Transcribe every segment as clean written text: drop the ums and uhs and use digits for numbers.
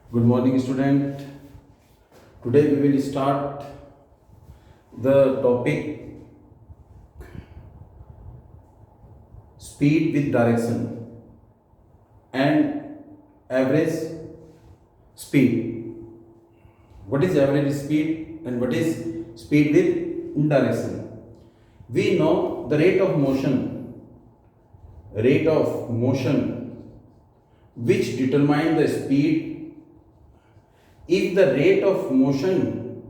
Good morning, student. Today we will start the topic speed with direction and average speed. What is average speed and what is speed with direction? We know the rate of motion which determine the speed. If the rate of motion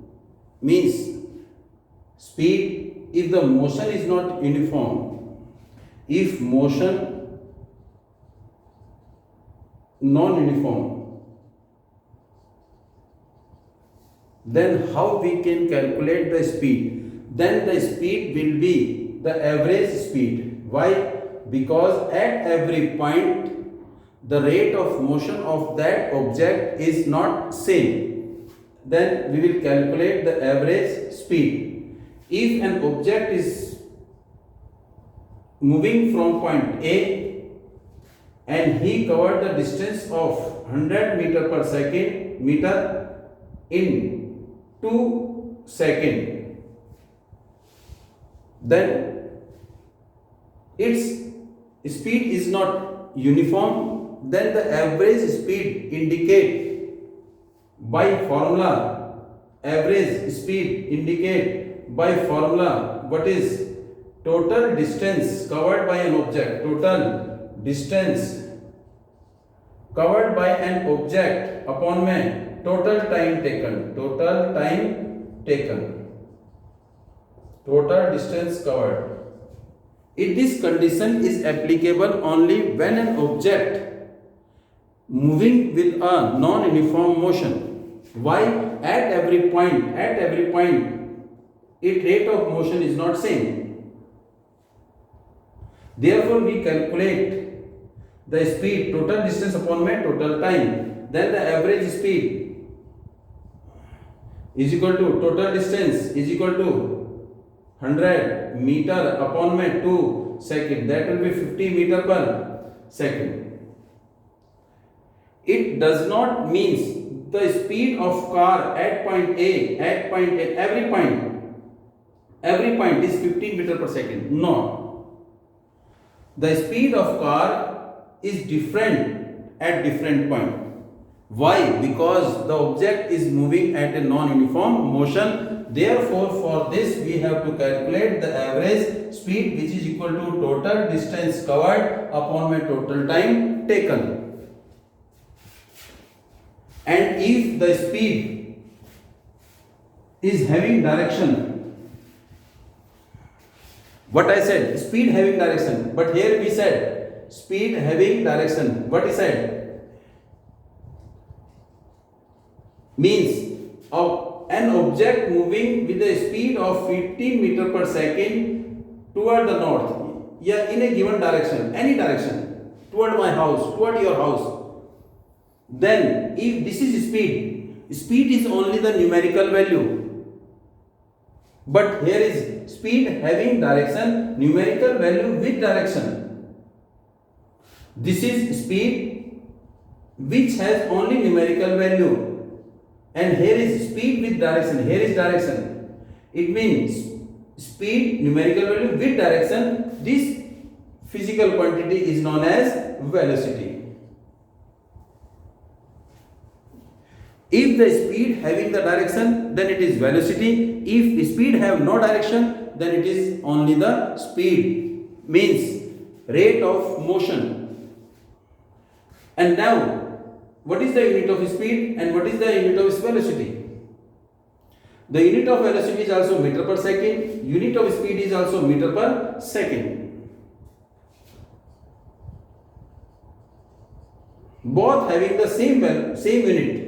means speed, if the motion is not uniform, if motion non-uniform, then how we can calculate the speed? Then the speed will be the average speed. Why? Because at every point the rate of motion of that object is not same. Then we will calculate the average speed. If an object is moving from point A and he covered the distance of 100 meter per second in 2 seconds, then its speed is not uniform. Then the average speed indicate by formula, what is total distance covered by an object, upon में total time taken, total distance covered. If this condition is applicable only when an object moving with a non-uniform motion. Why? At every point its rate of motion is not same. Therefore we calculate the speed, total distance upon my total time. Then the average speed is equal to total distance is equal to 100 meter upon my 2 second. That will be 50 meter per second. It does not mean the speed of car at point A, every point is 15 meter per second. No. The speed of car is different at different point. Why? Because the object is moving at a non-uniform motion. Therefore, for this we have to calculate the average speed, which is equal to total distance covered upon my total time taken. And if the speed is having direction, what I said, speed having direction, but here we said speed having direction. What is said? Means an object moving with a speed of 15 meter per second toward the north, yeah, in a given direction, any direction, toward my house, toward your house. Then if this is speed is only the numerical value, but here is speed having direction, numerical value with direction. This is speed which has only numerical value, and here is speed with direction, here is direction. It means speed, numerical value with direction. This physical quantity is known as velocity. If the speed having the direction, then it is velocity. If the speed have no direction, then it is only the speed, means rate of motion. And now, what is the unit of speed and what is the unit of velocity? The unit of velocity is also meter per second, unit of speed is also meter per second. Both having the same unit.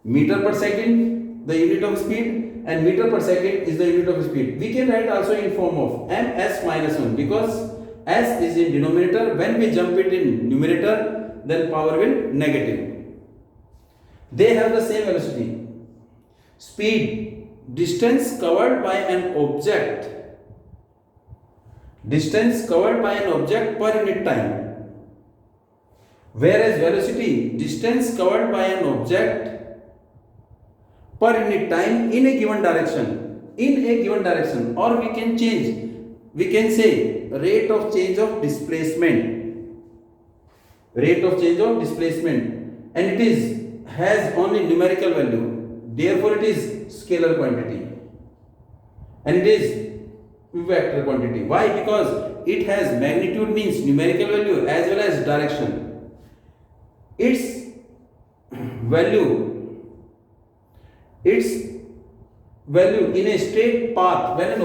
Meter per second, the unit of speed, and meter per second is the unit of speed. We can write also in form of ms minus 1, because s is in denominator. When we jump it in numerator, then power will negative. They have the same velocity. Speed, distance covered by an object per unit time. Whereas velocity, distance covered by an object per unit time in a given direction, or we can say rate of change of displacement, and it is has only numerical value, therefore it is scalar quantity, and it is vector quantity. Why? Because it has magnitude, means numerical value, as well as direction. Its value its value in a straight path, when an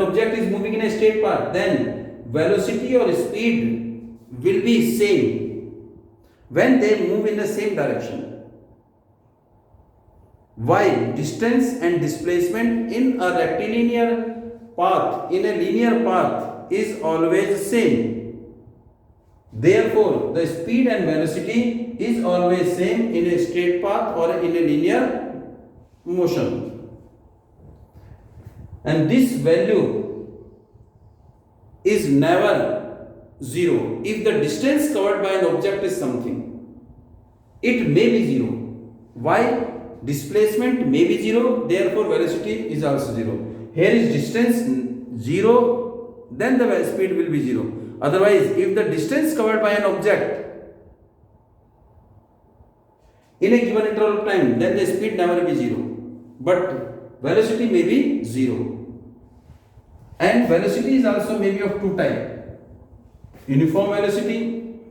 object is moving in a straight path, then velocity or speed will be same when they move in the same direction, while distance and displacement in a linear path is always same. Therefore, the speed and velocity is always same in a straight path or in a linear motion. And this value is never zero. If the distance covered by an object is something, it may be zero. Why? Displacement may be zero, therefore velocity is also zero. Here is distance zero, then the speed will be zero. Otherwise, if the distance covered by an object in a given interval of time, then the speed never be zero, but velocity may be zero. And velocity is also maybe of two types: uniform velocity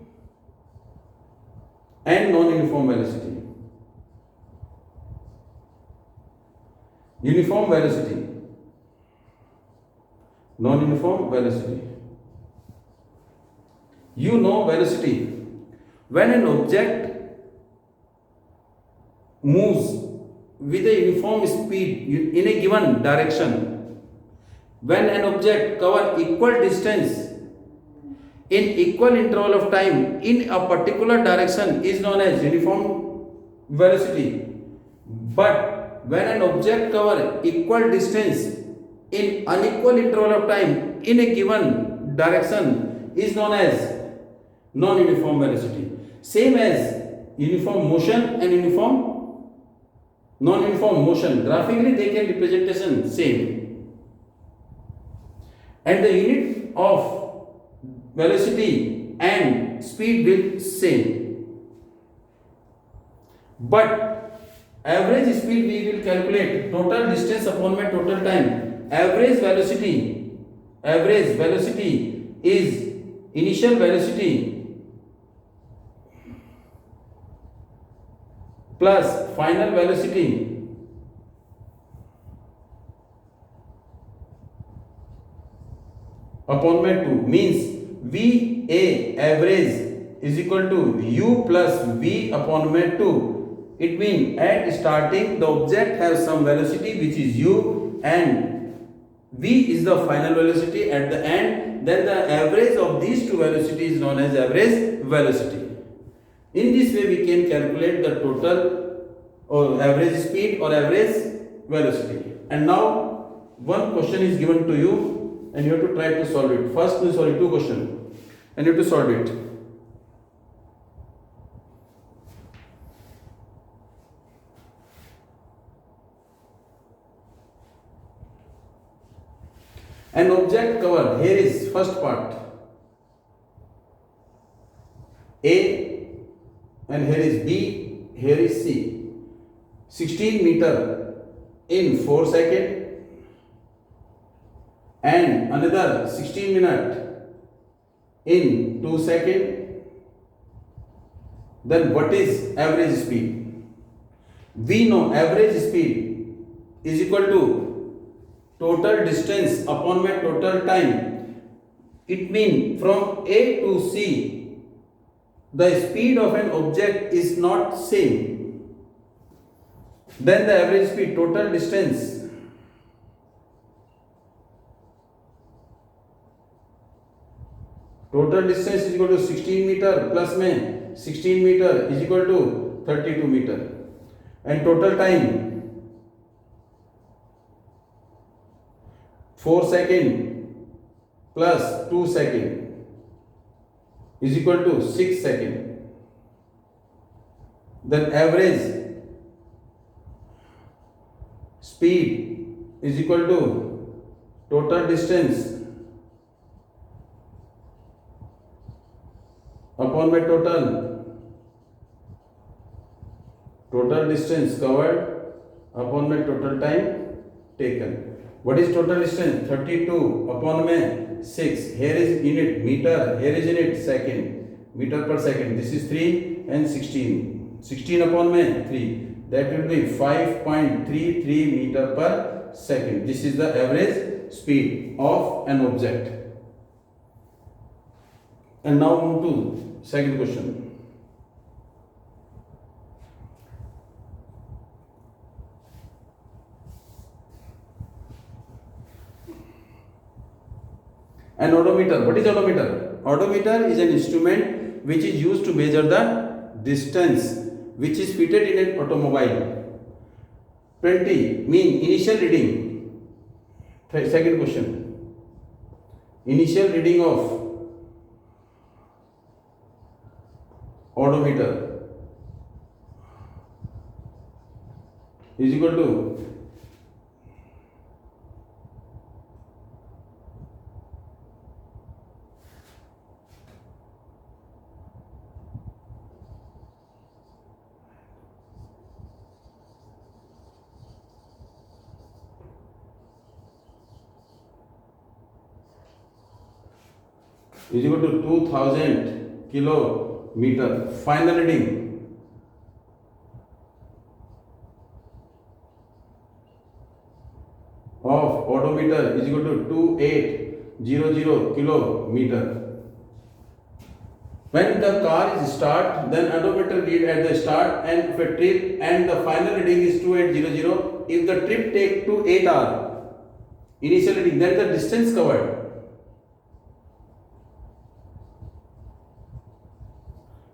and non-uniform velocity. Uniform velocity, non-uniform velocity. You know velocity. When an object moves with a uniform speed in a given direction, when an object covers equal distance in equal interval of time in a particular direction, is known as uniform velocity. But when an object covers equal distance in unequal interval of time in a given direction, is known as non-uniform velocity. Same as uniform motion and non-uniform motion. Graphically they can representation same. And the unit of velocity and speed will same. But average speed we will calculate total distance upon my total time. Average velocity is initial velocity plus final velocity upon my 2, means VA average is equal to U plus V upon my 2. It means at starting the object has some velocity which is U, and V is the final velocity at the end. Then the average of these two velocities is known as average velocity. In this way we can calculate the total or average speed or average velocity. And now one question is given to you and you have to try to solve it. Two questions and you have to solve it. An object covered, here is first part A, and here is B, here is C. 16 meter in 4 seconds and another 16 minute in 2 seconds. Then what is average speed? We know average speed is equal to total distance upon my total time. It means from A to C, the speed of an object is not same. Then the average speed, total distance is equal to 16 meter plus में 16 meter is equal to 32 meter, and total time 4 seconds plus 2 seconds is equal to 6 seconds. Then average speed is equal to total distance upon my total distance covered upon my total time taken. What is total distance? 32 upon my 6. Here is unit meter, here is unit second, meter per second. This is 3 and 16. 16 upon my 3. That will be 5.33 meter per second. This is the average speed of an object. And now move to second question. An odometer. What is odometer? Odometer is an instrument which is used to measure the distance which is fitted in an automobile. 20 mean initial reading. Second question. Initial reading of odometer is equal to is equal to 2000 kilometer. Final reading of odometer is equal to 2800 kilometer. When the car is start, then odometer read at the start and of a trip, and the final reading is 2800. If the trip take to 8 hours, initial reading, then the distance covered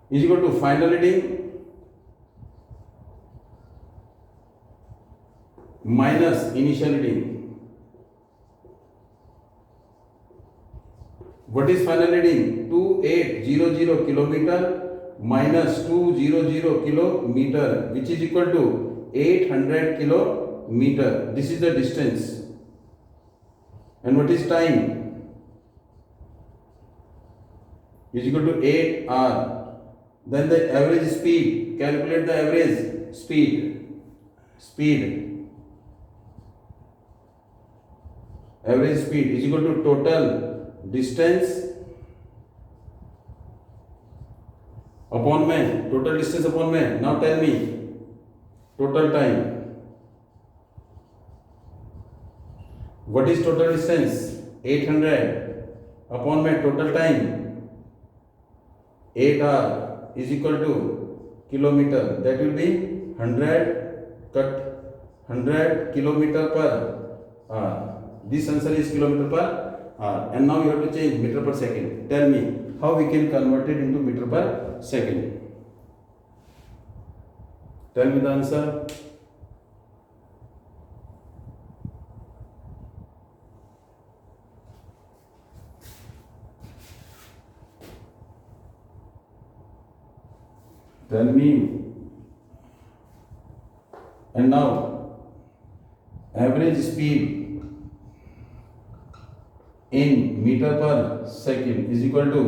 is equal to final reading minus initial reading. What is final reading? 2800 kilometer minus 200 kilometer, which is equal to 800 kilometer. This is the distance. And what is time? Is equal to 8 hours. Then the average speed, calculate the average speed. Average speed is equal to total distance upon man. Total distance upon man. Now tell me, total time. What is total distance? 800 upon my total time. 8 hours is equal to kilometer. That will be 100 cut 100 kilometer per hour. This answer is kilometer per hour. And now you have to change meter per second. Tell me how we can convert it into meter per second. Tell me the answer. Tell me. And now average speed in meter per second is equal to,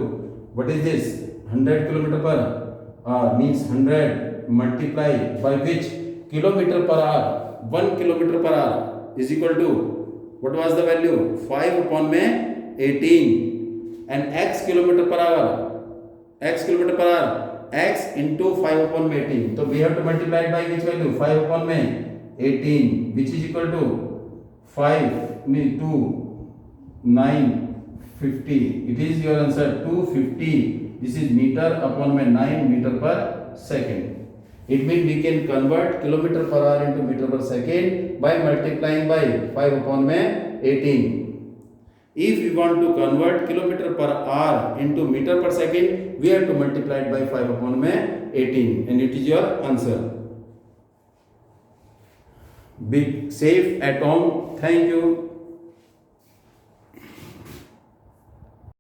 what is this? 100 kilometer per hour means 100 multiplied by which? Kilometer per hour. 1 kilometer per hour is equal to, what was the value? 5 upon 18. And x kilometer per hour, x into 5 upon 18. So we have to multiply it by which value? 5 upon 18, which is equal to 5 means 2, 9, 50. It is your answer, 250. This is meter upon 9 meter per second. It means we can convert kilometer per hour into meter per second by multiplying by 5 upon 18. If we want to convert kilometer per hour into meter per second, we have to multiply it by 5 upon 18, and it is your answer. Be safe at home. Thank you.